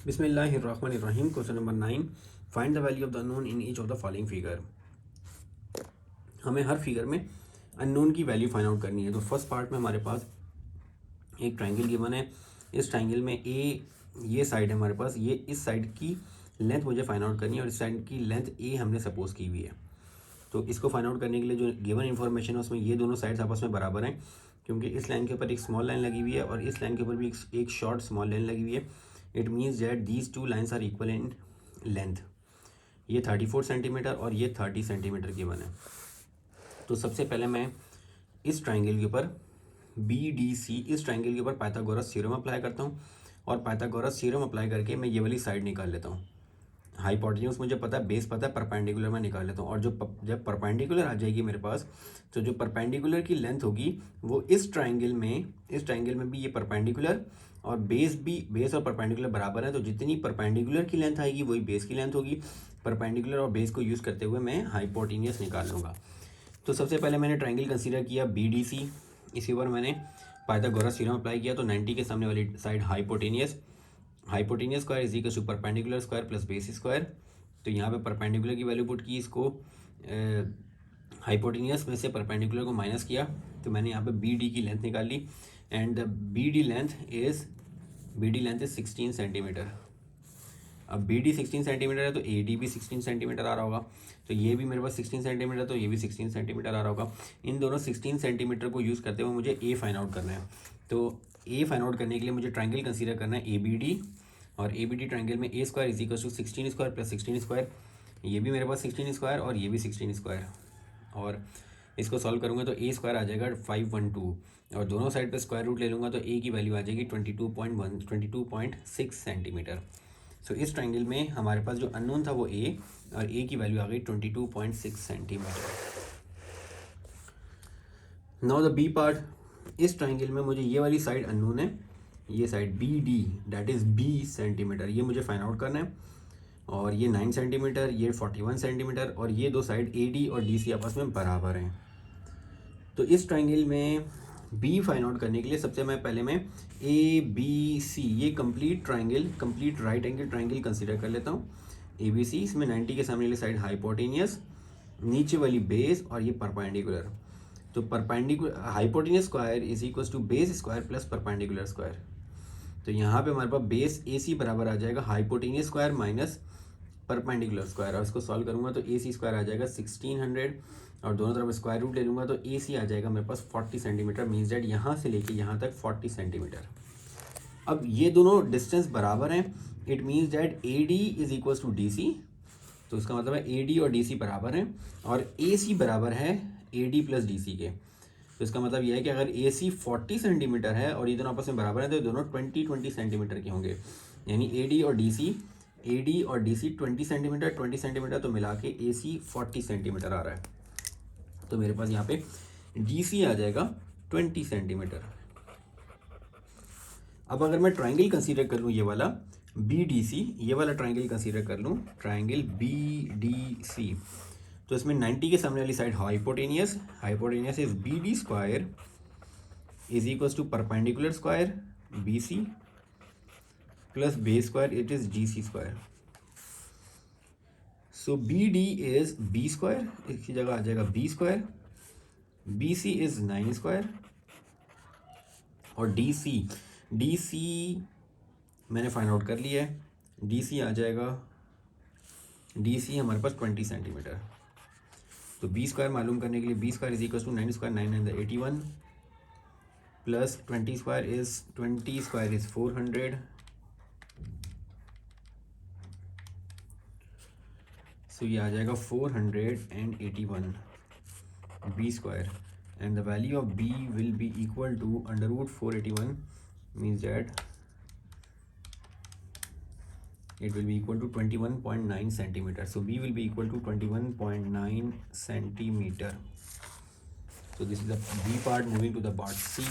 बिस्मिल्लाहिर्रहमानिर्रहीम। Question number 9, find the value of the unknown in each of the following figure. हमें हर figure में unknown की value find out करनी है। तो फर्स्ट पार्ट में हमारे पास एक ट्राइंगल गिवन है। इस ट्राइंगल में ए ये साइड है हमारे पास, ये इस साइड की लेंथ मुझे फाइंड आउट करनी है और इस साइड की लेंथ ए हमने सपोज की हुई है। तो इसको फाइंड आउट करने के लिए जो गिवन इन्फॉर्मेशन है उसमें ये दोनों साइड्स आपस में बराबर हैं, क्योंकि इस लाइन के ऊपर एक स्मॉल लाइन लगी हुई है और इस लाइन के ऊपर भी एक शॉर्ट स्मॉल लाइन लगी हुई है। It means that these two lines are equal in length. ये 34 सेंटीमीटर और ये 30 सेंटीमीटर की बने। तो सबसे पहले मैं इस ट्राइंगल के ऊपर BDC, इस ट्राइंगल के ऊपर पाइथागोरस थ्योरम अप्लाई करता हूँ और पाइथागोरस थ्योरम अप्लाई करके मैं ये वाली साइड निकाल लेता हूँ। हाइपोटेन्यूज मुझे पता है, बेस पता है, परपेंडिकुलर मैं निकाल लेता हूँ। और जब परपेंडिकुलर आ जाएगी मेरे पास, तो जो परपेंडिकुलर की लेंथ होगी वो इस ट्राइंगल में भी ये परपेंडिकुलर और बेस और परपेंडिकुलर बराबर है। तो जितनी परपेंडिकुलर की लेंथ आएगी वही बेस की लेंथ होगी। परपेंडिकुलर और बेस को यूज़ करते हुए मैं हाइपोटेन्यूज निकाल लूँगा। तो सबसे पहले मैंने ट्राइंगल कंसीडर किया BDC, इसी पर मैंने पाइथागोरस थ्योरम अप्लाई किया। तो 90 के सामने वाली side hypotenuse square is equal to perpendicular square plus base square. तो यहाँ पे परपेंडिकुलर की वैल्यू पुट की, इसको हाइपोटेनियस में से परपेंडिकुलर को माइनस किया। तो मैंने यहाँ पे BD की लेंथ निकाल ली and the BD length is 16 centimetre. अब BD 16 सेंटीमीटर है तो AD भी 16 सेंटीमीटर आ रहा होगा। तो ये भी मेरे पास 16 सेंटीमीटर, तो ये भी 16 सेंटीमीटर आ रहा होगा। इन दोनों 16 सेंटीमीटर को यूज़ करते हुए मुझे A फाइंड आउट करना है। तो A फाइंड आउट करने के लिए मुझे ट्राइंगल कंसीडर करना है ABD, और ABD ट्राइंगल में A square is equal to 16 square plus 16 square. ये भी मेरे पास 16 स्क्वायर और ये भी 16 स्क्वायर, और इसको सॉल्व करूँगा तो A स्क्वायर आ जाएगा 512, और दोनों साइड पे स्क्वायर रूट ले लूँगा तो A की वैल्यू आ जाएगी 22.6 सेंटीमीटर। सो इस ट्राइंगल में हमारे पास जो अननोन था वो A, और A की वैल्यू आ गई 22.6 centimetre. Now the B part, इस ट्राइंगल में मुझे ये वाली साइड अननोन है, ये side BD that is B centimetre, ये मुझे फाइंड आउट करना है। और ये 9 सेंटीमीटर, ये 41 सेंटीमीटर, और ये दो साइड AD और DC आपस में बराबर हैं। तो इस ट्राइंगल में B फाइंड आउट करने के लिए सबसे पहले मैं ABC, ये complete right angle triangle consider कर लेता हूँ। ABC, इसमें 90 के सामने वाली साइड हाइपोटेनियस, नीचे वाली बेस और ये परपेंडिकुलर। तो perpendicular hypotenuse square is equal to base square plus perpendicular square. तो यहाँ पे हमारे पास बेस AC बराबर आ जाएगा hypotenuse square minus perpendicular square, और इसको सॉल्व करूँगा तो AC स्क्वायर आ जाएगा 1600, और दोनों तरफ स्क्वायर रूट ले लूँगा तो AC आ जाएगा मेरे पास 40 सेंटीमीटर। मीन्स डेट यहाँ से लेके यहाँ तक 40 सेंटीमीटर। अब ये दोनों डिस्टेंस बराबर हैं, it means that AD is equal to DC। तो इसका मतलब है AD और DC बराबर हैं, और AC बराबर है AD प्लस DC के। तो इसका मतलब यह है कि अगर AC 40 सेंटीमीटर है और ये दोनों आपस में बराबर हैं तो दोनों 20 सेंटीमीटर के होंगे। यानी AD और DC 20 सेंटीमीटर, तो मिला के AC 40 सेंटीमीटर आ रहा है। तो मेरे पास यहाँ पे DC आ जाएगा 20 सेंटीमीटर। अब अगर मैं ट्राइंगल कंसीडर कर लूँ ये वाला BDC, ये वाला ट्राइंगल कंसीडर कर लूँ, ट्राइंगल BDC, तो इसमें 90 के सामने वाली side hypotenuse is BD square is equal to perpendicular square BC plus base square, it is DC square. So BD is B square, इसकी जगह आ जाएगा B square, BC is 9 square, और DC मैंने फाइंड आउट कर लिया है। DC आ जाएगा, DC हमारे पास 20 सेंटीमीटर। तो B स्क्वायर मालूम करने के लिए B square is equal to 9 square 9 9 81 plus 20 square is 400। So ये आ जाएगा 481 B square, and the value of B will be equal to under root 481, means that it will be equal to 21.9 centimeter. So B will be equal to 21.9 centimeter. So this is the B part. Moving to the part C.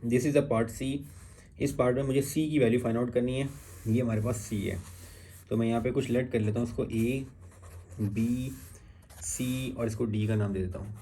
This is the part C. इस part में मुझे C की value find out करनी है। ये हमारे पास C है, तो मैं यहाँ पे कुछ लेट कर लेता हूँ, इसको A B C और इसको D का नाम दे देता हूँ।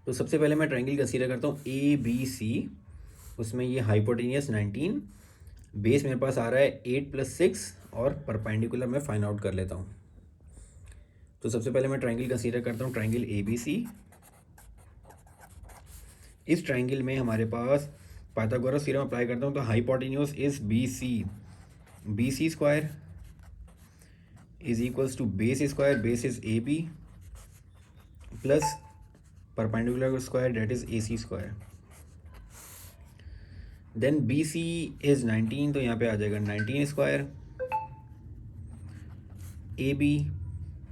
तो सबसे पहले मैं ट्राइंगल कंसीडर करता हूँ ABC, उसमें ये हाइपोटेनियस 19, बेस मेरे पास आ रहा है 8 + 6 और परपेंडिकुलर मैं फाइंड आउट कर लेता हूँ। तो सबसे पहले मैं ट्राइंगल कंसीडर करता हूँ, ट्राइंगल ABC। इस ट्राइंगल में हमारे पास पाइथागोरस थ्योरम अप्लाई करता हूँ तो hypotenuse is BC square is equals to base square, base is AB plus perpendicular square that is AC square. Then BC is 19 तो यहाँ पे आ जाएगा 19 square.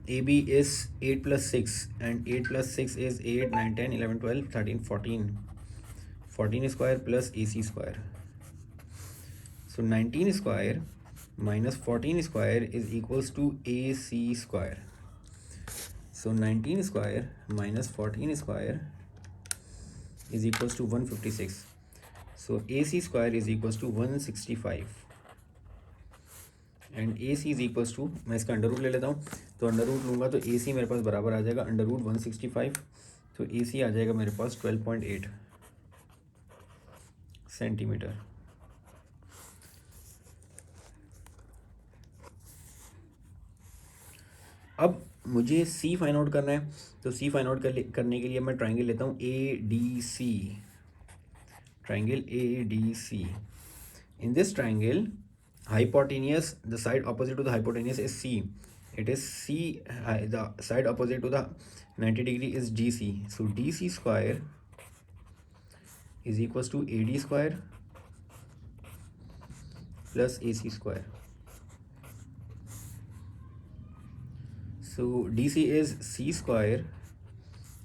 AB is 8 + 6 and 8 + 6 is 8, 9, 10, 11, 12, 13, 14. 14 square plus AC square. So 19 square minus 14 square is equals to AC square. So 19 square minus 14 square is equals to 156. So AC square is equals to 165. And A C is equals to, मैं इसका under root ले लेता हूँ, तो under root लूँगा तो ए सी मेरे पास बराबर आ जाएगा अंडर रूट 165, तो ए सी आ जाएगा मेरे पास 12.8 सेंटीमीटर। अब मुझे सी फाइंड आउट करना है, तो सी फाइंड आउट करने के लिए मैं ट्राइंगल लेता हूँ ADC, triangle ADC। In this triangle hypotenuse, the side opposite to the hypotenuse is C. It is C, the side opposite to the 90 degree is DC. So DC square is equals to AD square plus AC square. So DC is C square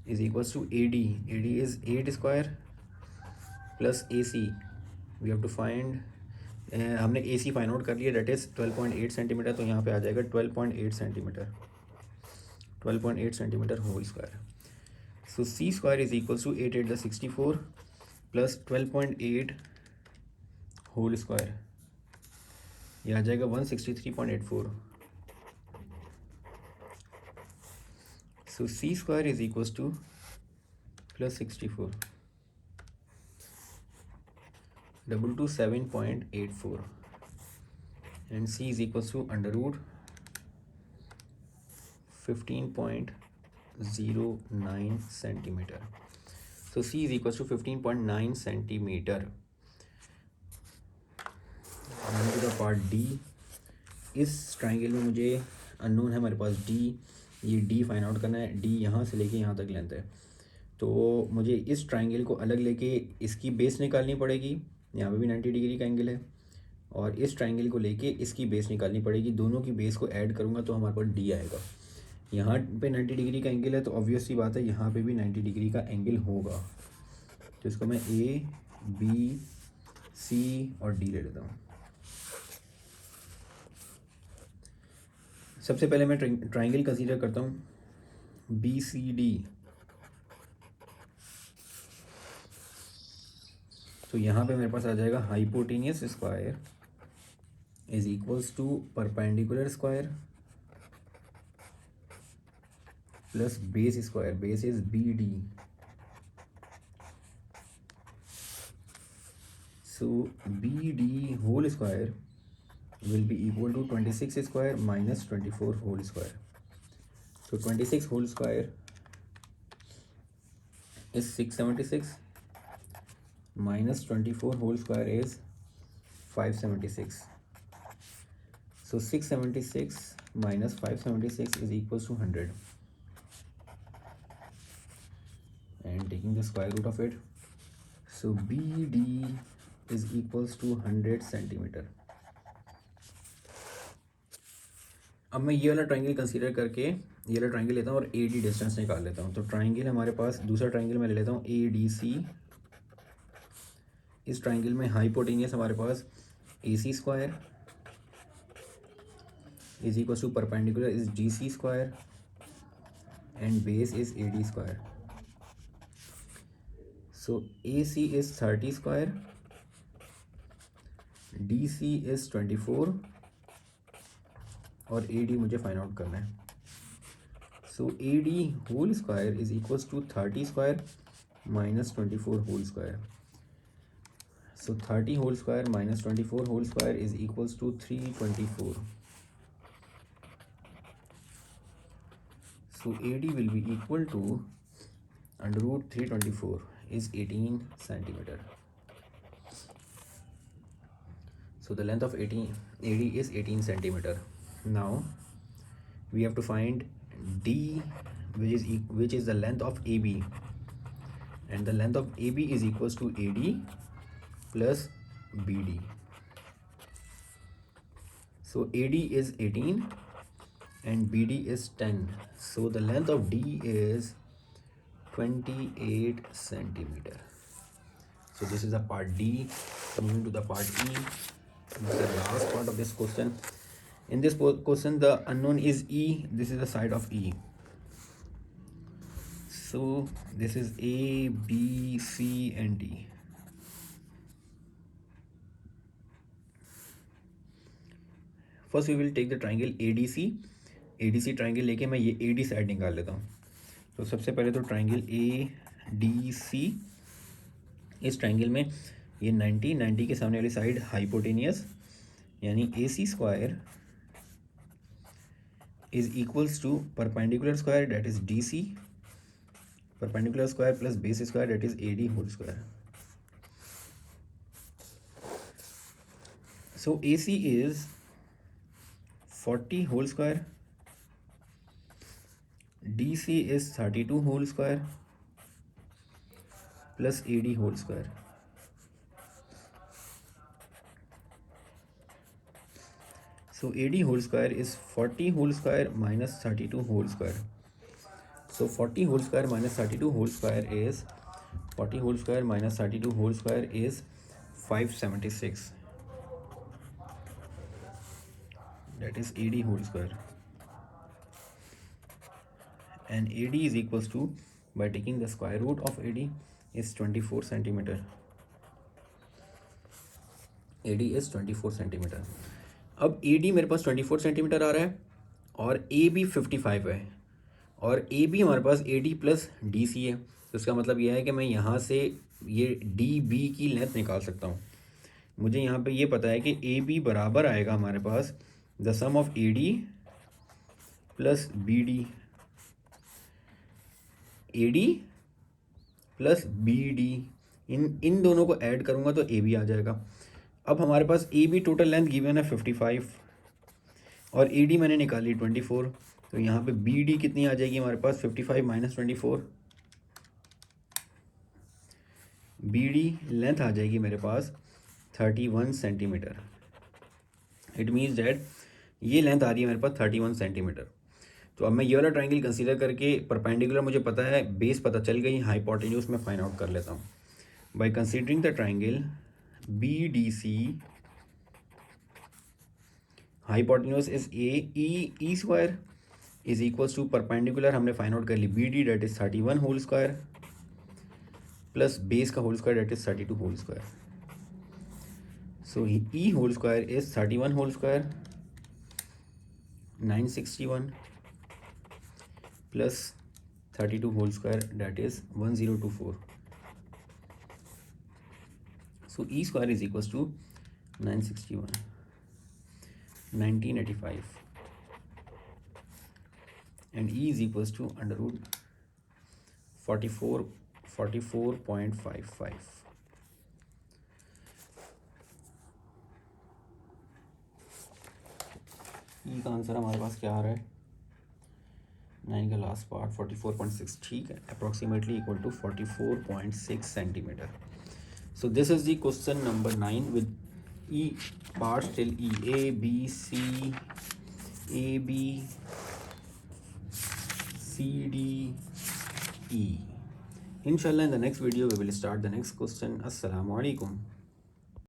is equals to AD. AD is 8 square plus AC. We have to find, हमने ए सी find out कर लिया, that is 12.8 centimetre, तो यहाँ पे आ जाएगा 12.8 centimetre, 12.8 centimetre whole square. So C square is equals to 8 8 64 plus 12.8 whole square, ये आ जाएगा 163.84। So C square is equals to plus 64 227.84 and C is equals to under root 15.09 centimetre. So C is equals to 15.9 centimetre. Moving to the part D, इस triangle में मुझे unknown है हमारे पास D, ये D find out करना है। D यहाँ से लेके यहाँ तक लेंथ है, तो मुझे इस ट्राइंगल को अलग लेके इसकी बेस निकालनी पड़ेगी, यहाँ पे भी 90 डिग्री का एंगल है, और इस ट्राइंगल को लेके इसकी बेस निकालनी पड़ेगी, दोनों की बेस को ऐड करूँगा तो हमारे पास डी आएगा। यहाँ पे 90 डिग्री का एंगल है तो ऑब्वियस सी बात है यहाँ पे भी 90 डिग्री का एंगल होगा, तो इसको मैं ए बी सी और डी ले लेता हूँ। सबसे पहले मैं ट्राइंगल कंसीडर करता हूँ BCD, तो यहाँ पे मेरे पास आ जाएगा hypotenuse square is equals to perpendicular square plus base square, base is BD। So BD whole square will be equal to 26 square minus 24 whole square. So 26 whole square is 676 minus 24 whole square is 576. So 676 minus 576 is equals to 100. And taking the square root of it, so BD is equals to 100 centimeter. अब मैं ये वाला triangle consider करके ये वाला triangle लेता हूँ और AD डिस्टेंस निकाल लेता हूँ। तो ट्राइंगल हमारे पास, दूसरा ट्राइंगल मैं ले लेता हूँ ADC। इस ट्राइंगल में हाइपोटेनियस हमारे पास AC square is equal to perpendicular is GC square and base is AD square. So AC is 30 square, DC is 24 और AD मुझे फाइंड आउट करना है। So AD whole square is equals to 30 square minus 24 whole square. So 30 whole square minus 24 whole square is equals to 324. So AD will be equal to under root 324 is 18 centimeter. So the length of AD is 18 centimeter. Now we have to find D, which is the length of AB, and the length of AB is equals to AD plus BD. So AD is 18 and BD is 10. So the length of D is 28 centimeter. So this is the part D. Moving to the part E, this is the last part of this question. In this question, the unknown is E. This is the side of E. So this is A, B, C and D. First we will take the triangle ADC. ADC triangle लेके मैं ये AD side निकाल लेता हूँ. तो सबसे पहले तो ट्राइंगल ADC, इस ट्राइंगल में ये 90 के सामने वाली साइड हाइपोटेनियस, यानी AC square is equals to perpendicular square that is DC, perpendicular square plus base square that is AD whole square. So AC is 40 whole square, DC is 32 whole square plus AD whole square. So AD whole square is 40 whole square minus 32 whole square. So 40 whole square minus 32 whole square is 40 whole square minus 32 whole square is 576. That is AD whole square. And AD is equals to, by taking the square root of AD, is 24 centimeter. AD is 24 centimeter. अब AD मेरे पास 24 centimetre आ रहा है और AB 55 है और AB हमारे पास AD plus DC है. तो इसका मतलब यह है कि मैं यहाँ से ये DB की लेंथ निकाल सकता हूँ. मुझे यहाँ पे ये पता है कि AB बराबर आएगा हमारे पास the sum of AD plus BD, AD plus BD, इन दोनों को ऐड करूँगा तो AB आ जाएगा. अब हमारे पास AB टोटल लेंथ गिवन है 55 और AD मैंने निकाली 24. तो यहाँ पे BD कितनी आ जाएगी हमारे पास 55 माइनस 24. BD लेंथ आ जाएगी मेरे पास 31 सेंटीमीटर. इट मीन्स डैट ये लेंथ आ रही है मेरे पास 31 सेंटीमीटर. तो अब मैं ये वाला ट्राइंगल कंसीडर करके परपेंडिकुलर मुझे पता है, बेस पता चल गई, हाइपोटेन्यूज में फाइंड आउट कर लेता हूँ. By considering the triangle BDC, hypotenuse is E square is equals to perpendicular हमने फाइंड आउट कर ली BD that is 31 whole square plus base का whole square that is 32 whole square. So E whole square is 31 whole square 961 plus 32 whole square that is 1024. So E square is equals to 961, 1985 and E is equals to under root 44.55. E का answer हमारे पास क्या आ रहा है? 9 का last part 44.6, ठीक है, approximately equal to 44.6 centimetre. So this is the question number 9 with E parts till E, A, B, C, A, B, C, D, E. Inshallah in the next video we will start the next question. Assalamu alaikum.